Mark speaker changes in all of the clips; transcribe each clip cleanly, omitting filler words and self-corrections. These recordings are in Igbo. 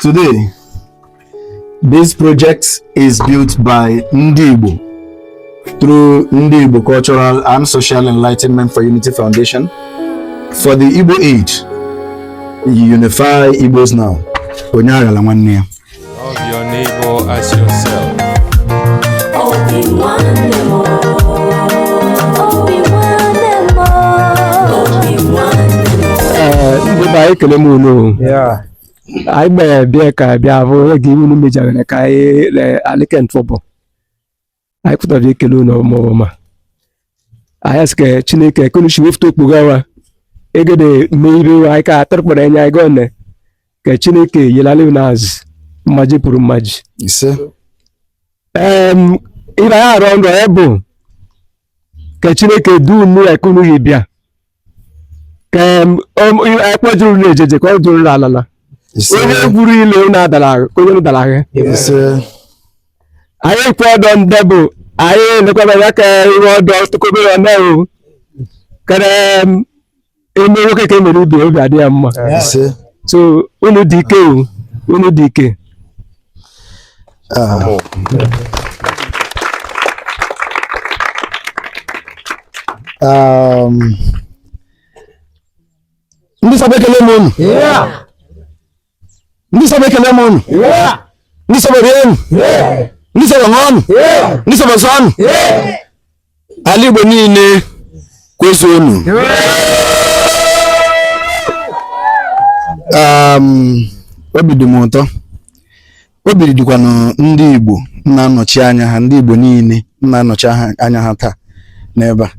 Speaker 1: Today, this project is built by Ndi IGBO through Ndi IGBO Cultural and Social Enlightenment for Unity Foundation for the Igbo age. Unify Igbos now.
Speaker 2: Love your neighbor as yourself.
Speaker 3: I may be a cabia, giving me a kai, Alican trouble. I could have taken no more. I ask a Chineke, couldn't she to Pugawa? Egede, maybe I can't talk about any I gone. Chineke, Yelalinas, Majipur Maj.
Speaker 1: Yes,
Speaker 3: If I are on the elbow, Chineke do me a Kunubia. I put you in the call to Lala. Onye Leona Dala, Koyo Dala.
Speaker 1: yes,
Speaker 3: I ain't proud on double. I ain't the Kabaka, to come on now. Can I came a little bit of
Speaker 1: yes.
Speaker 3: So, Unu DK.
Speaker 1: Ndi sabeke lemon.
Speaker 3: Yeah.
Speaker 1: Ndi sabeke lemon.
Speaker 3: Yeah.
Speaker 1: Ndi sabeke.
Speaker 3: Yeah.
Speaker 1: Ndi sabeke.
Speaker 3: Yeah.
Speaker 1: Ndi sabeke.
Speaker 3: Yeah.
Speaker 1: Ali Igbo niile kwesonu. Obi dị m ụtọ. Obi dịkwa na ndị Igbo na-anọchi anya ha, ndị Igbo niile na-anọchi anya ha taa n'ebe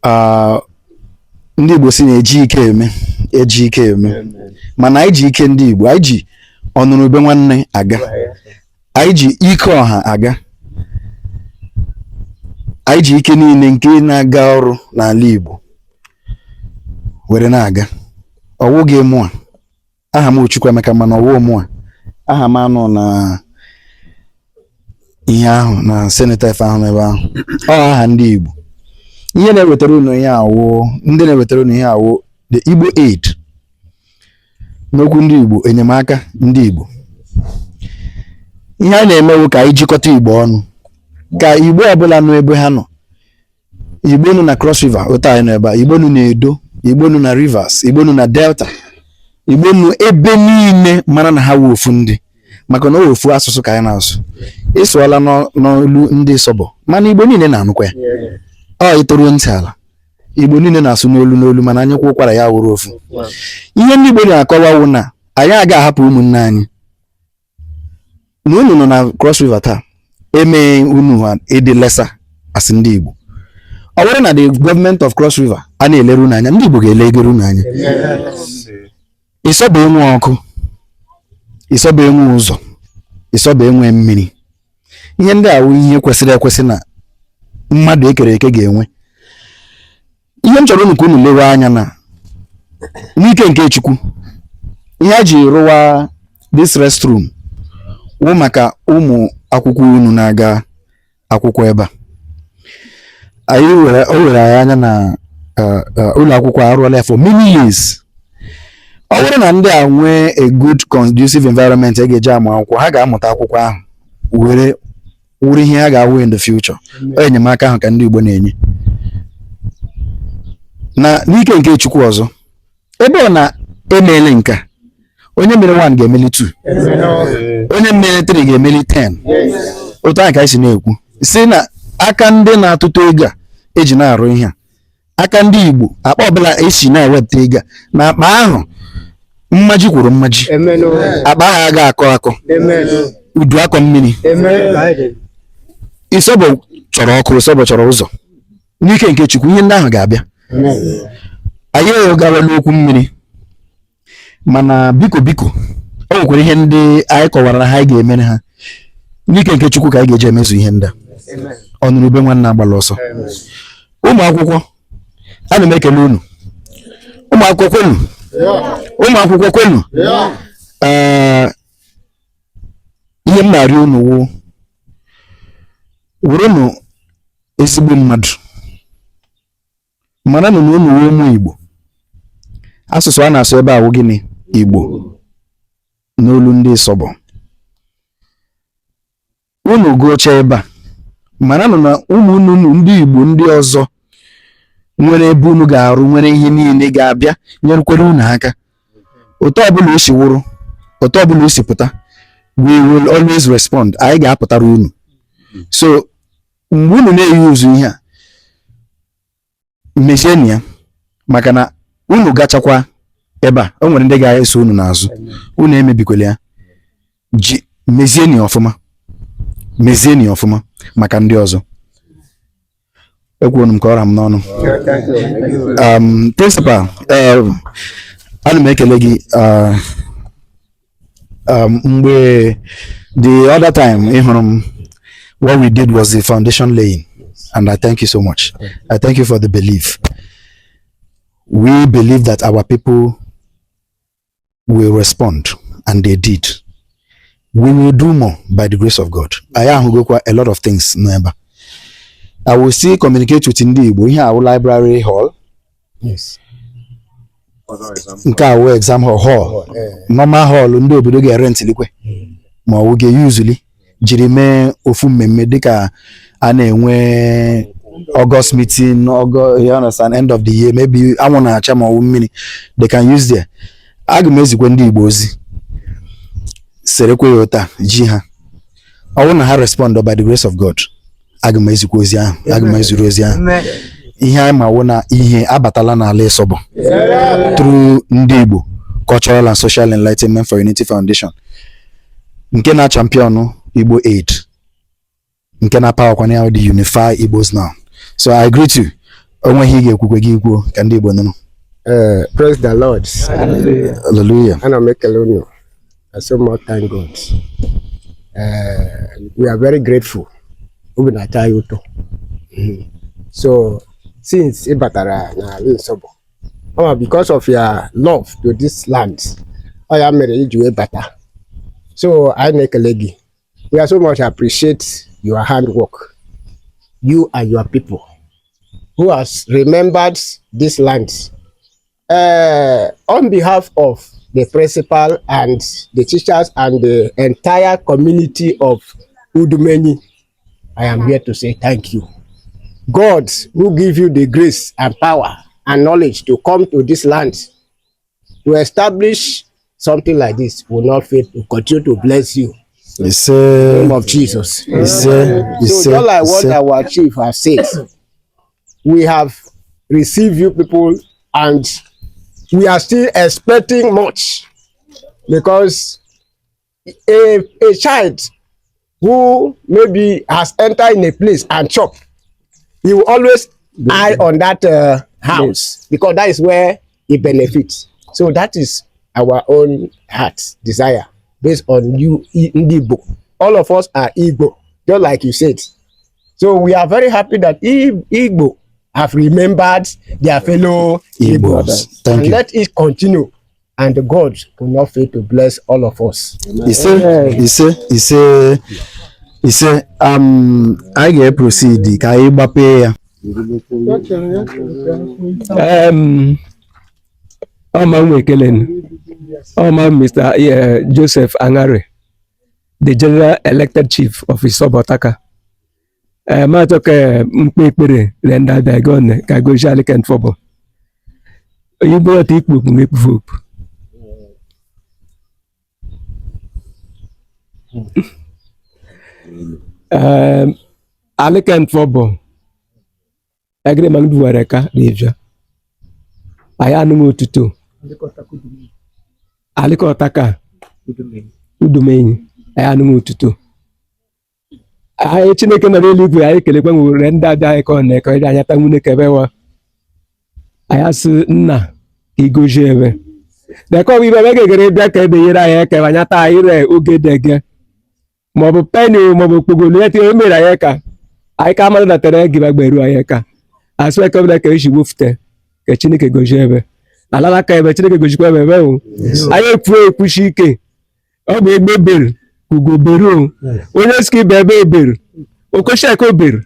Speaker 1: a. Ndị Igbo si na-eji ike eme. Mana anyị ji ike ndị Igbo, anyị ji ọnụrụbe nwanne aga. Anyị ji ike ọha aga. Anyị ji ike niile nke na-aga ọrụ n'ala Igbo were na-aga. Ọwụghị mụ a. Aha m Chukwuemeka mana ọwụ mụ a. Aha m anọ na ihe ahụ na seneta ife ahụ n'ebe ahụ. Ọ aha ndị Igbo. Ihe na-ewetara unu ihe awụ, ndị na-ewetara unu ihe awụ the Igbo aid. N'okwu ndị Igbo, enyemaka ndị Igbo. Ihe a na-emewu ka anyị jikọta Igbo ọnụ. Ka Igbo ọbụla nọ ebe ha nọ. Igbo nọ na Cross River, otu anyị nọ ebe a. Igbo nọ na Edo, Igbo nọ na Rivers, Igbo nọ na Delta. Igbo nọ ebe niile mara na ha wofu ndị. Maka na wofu asụsụ ka anyị na-asụ. Ịsụọla n'olu ndị Sọbọ, mana Igbo niile na-anụkwa ya. Ọ itoruo ntị ala. Igbo niile na-asụ n'olu mana anyị kwụkwara ya wụrụ ofu. Ihe ndị Igbo na-akọwa wụ na anyị aga ahapụ ụmụnne anyị. Na unu nọ na Cross River taa, eme unu ha ịdị lesa asị ndị Igbo. Ọ bụrụ na the government of Cross River a na-eleru n'anya, ndị Igbo ga-elegoro unu anya. Ịsọba enwe ọkụ, ịsọba enwe ụzọ, ịsọba enwe mmiri. Ihe ndị a wụ ihe kwesịrị ekwesị na mmadụ ekere eke ga-enwe. Ihe m chọrọ unu ka unu lewe anya na n'ike nke Chukwu. Ihe a ji rụwa this restroom wụ maka ụmụ akwụkwọ unu na-aga akwụkwọ ebe a. Anyị were anya na ụlọ akwụkwọ arụọla for many years. Ọ bụrụ na ndị a nwee a good conducive environment a ga-eji amụ akwụkwọ, ha ga-amụta akwụkwọ ahụ were ihe ha ga-awụ in the future. Enyemaka ahụ ka ndị Igbo na-enye. Na n'ike nke Chukwu ọzọ, ebe ọ na-emele nka, onye mere 1 ga-emeli 2, onye mere 3 ga-emeli 10. Otu ahụ ka anyị si na-ekwu. Si na aka ndị na-atụtụ ego a eji na-arụ ihe a, aka ndị Igbo akpa ọbụla esi na-ewepụta ego a, na akpa ahụ mmaji kwuru mmaji, akpa ahụ aga akọ udu akọ mmiri. Ịsọbọ chọrọ ọkụ, Ịsọbọ chọrọ ụzọ. N'ike nke Chukwu ihe ndị ahụ ga-abịa. Anyị gawala okwu mmiri, mana biko o nwekwara ihe ndị anyị kọwara na ha ga-emere ha. N'ike nke Chukwu ka anyị ga-eji emezu ihe ndị a. Ọnụrụbe nwanne agbala ọsọ. Ụmụ akwụkwọ, ana m ekele unu. Ụmụ akwụkwọ kwenu. Ihe m na-arịọ unu wụ wụrụnụ ezigbo mmadụ. Mana na unu wụ ụmụ Igbo. Asụsụ a na-asụ ebe a wụ gịnị? Igbo. n'olu ndị Ịsọbọ unu gụchaa ebe a mara na ụmụnnu ndị Igbo ndị ọzọ nwere ebe unu ga-arụ nwere ihe niile ga-abịa nyerekwere unu aka otu ọbụla o si wụrụ otu ọbụla o si pụta we will always respond anyị ga-apụtara unu so mgbe unu na-eyi ụzụ ihe a mezienụ ya maka na unu gachakwa ebe a o nwere ndị ga-eso unu n'azụ unu emebikwele ya ji mezienụ ya ọfụma maka ndị ọzọ ekwuonu m ka ọra m n'ọnụ principal ana m ekele gị mgbe the other time ị hụrụ m what we did was the foundation laying and I thank you so much. I thank you for the belief. We believe that our people will respond and they did. We will do more by the grace of God. I am go a lot of things remember. I will still communicate with Ndi IGBO here our library hall.
Speaker 4: Yes.
Speaker 1: Nke our exam hall. Normal hall ndị obodo ga rent likwe. Ma we ga usually jiri mee ofu mmemme dịka a na-enwe August meeting, August, you understand, end of the year, maybe I want to acha ma mmiri they can use there. Aga m ezikwe Ndi IGBO ozi serekwe yota ji ha ọwụ na ha respond by the grace of God aga m ezikwe ozi ahụ aga m ezuru ozi ahụ ihe anyị ma wụ na ihe abatala n'ala Ịsọbọ through Ndi IGBO Cultural and Social Enlightenment for Unity Foundation nke na champion Igbo Aid nke na power kwa na the Unify Igbos now. So I greet you. Onwe hi ga-ekwukwe gị ikwu ka Ndi IGBO nụrụ.
Speaker 4: Praise the Lord.
Speaker 1: Hallelujah.
Speaker 4: And I'm Ekelonio. I so much thank God. We are very grateful. So since Ibatara na Ịsọbọ, because of your love to this land, I am married to Ibata. So I make a legi. We are so much appreciate your handwork, you and your people who has remembered this land. On behalf of the principal and the teachers and the entire community of Udumeni, I am here to say thank you. God who give you the grace and power and knowledge to come to this land to establish something like this will not fail to continue to bless you. In the name of Jesus. So just like what our chief has said, we have received you people and we are still expecting much because a child who maybe has entered in a place and chop, he will always eye on that house because that is where he benefits. So that is our own heart desire based on you, Ndi IGBO. All of us are IGBO, just like you said. So we are very happy that IGBO have remembered their fellow Igbos.
Speaker 1: Thank you.
Speaker 4: Let it continue, and God will not fail to bless all of us.
Speaker 1: He said, I get proceed. Ka anyị gbape ya.
Speaker 3: Mr. Joseph Angare, the general elected chief of Ịsọbọ Taka. Matoke mkpekpere renda dagon ka go jali kan fobo. You brought it book me vote. Alikan fobo. Agreement duareka devja. Aya numu tutu. Aliko taka. Udumeni. Aya numu tutu. Anyị Chineke nọ n'eluigwe anyị kelekwa nwere ndị abịa anyị ka ọ na-eke ịdị anya ta nwune kebewa anyị asị nna ka igozie ebe deka ọbụ ibe ebe gegere bịa ka ebenyere anyị eke anya taa anyị re oge dege maọbụ peni maọbụ okpogolo ya tinye mere anyị ka anyị ka amadụ natara gị bagberu anyị ka asị eke ọbụla ka eji wofute ka Chineke gozie ebe alala ka ebe Chineke gozikwa ebe o anyị ekwuchi ike ọ bụ egbe bere ugo beru onye ski bebe eberu okosheka oberu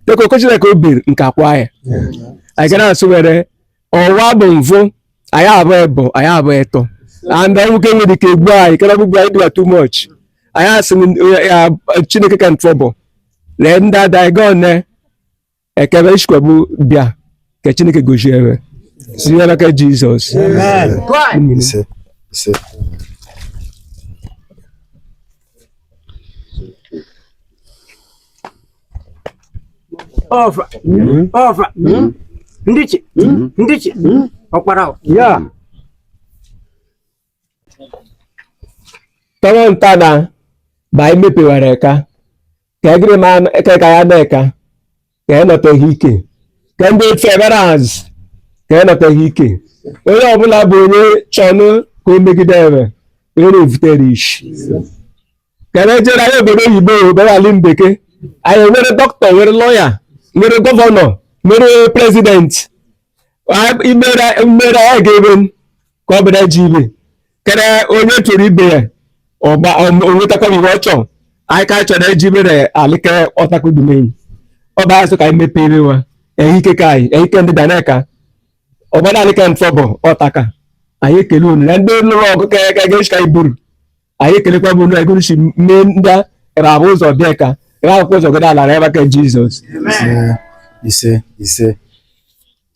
Speaker 3: teko okosheka oberu nke akwa ya anyị gara asụ were ọwa bụ mvụ anyị abụ ebo anyị abụ eto and nwoke nwere ike egbu anyị kara gbugbu anyị dịwa too much anyị asị ya Chineke ka trouble lee ndị ada anyị gaa one ekebe ishikwebu bịa ka Chineke gozie ewe si ya n'aka Jizọs.
Speaker 1: Ise.
Speaker 5: Ofra. Ndichi. Okpara.
Speaker 3: Ya. Tọrọ nta na ba anyị mepewara eka ka egiri ma eke ka ya na-eka ka ya nọteghị ike ka ndị feberans ka ya nọteghị ike onye ọbụla bụ onye chọnụ ka o megide ebe onye na-evutere ishi ka na-ejere anyị obodo oyibo bere ala mbeke anyị nwere dọkịta nwere lọya nwere gọvanọ nwere prezidenti imere anyị ga-ebe ka ọ bụla ji ibe kere onye tụrụ ibe ya onwetakwa iwe ọ chọọ anyị ka chọrọ eji mere alike ọtakudumeyi ọ bụ asụ ka anyị mepee ibewa ehike ka anyị ehike ndị daneka ọgbada alike ntọbọ ọtaka anyị ekele unu na ndị lụrụ ọgụ ka ga-echi ka anyị buru anyị ekelekwa bụ unu egosi mee ndị ebe abụ ụzọ bịa ka ebe akwụkwọ ụzọ gada alara ebe aka Jizọs.
Speaker 1: Ise.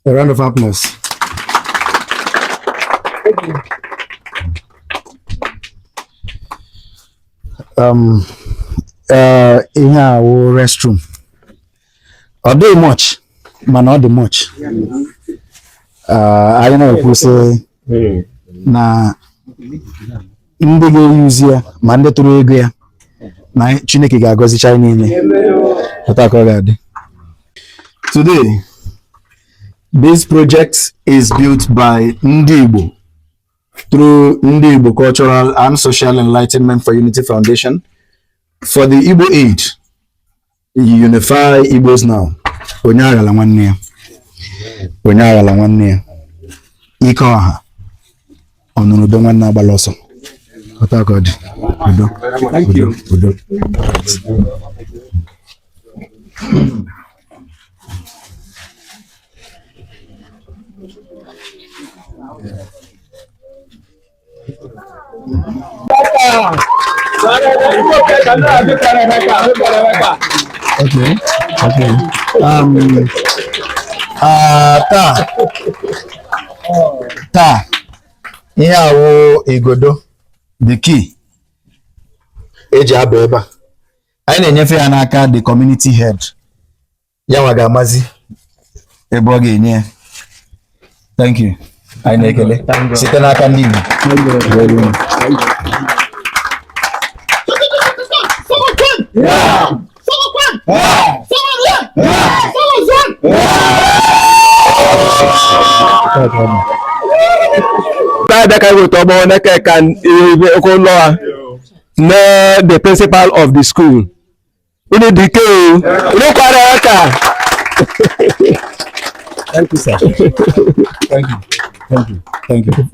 Speaker 1: A round of applause. Ihe a wụ restroom. Ọ dịghị much, mana ọ dị much. Anyị na-ekwu sị na ndị ga-eyuzi ya ma ndị tụrụ ego ya na Chineke ga-agọzicha anyị niile. Otu ka ọ ga-adị. Today, this project is built by Ndi IGBO through Ndi IGBO Cultural and Social Enlightenment for Unity Foundation for the Igbo Aid. Unify Igbos now. Onye aghala nwanne ya. Ike ọha. Ọnụrụ be nwanne agbala ọsọ. Otu ka ọ dị. Udo. Okay. Taa ihe awụ igodo the key eji aba ebe a anyị na-enyefe ya n'aka the community head ya nwa ga-amazi ebe ọ ga-enye ya. Thank you. Anyị na-ekele site n'aka ndị Igbo.
Speaker 3: That kind of the principal of the school.
Speaker 1: Thank you, sir. Thank you.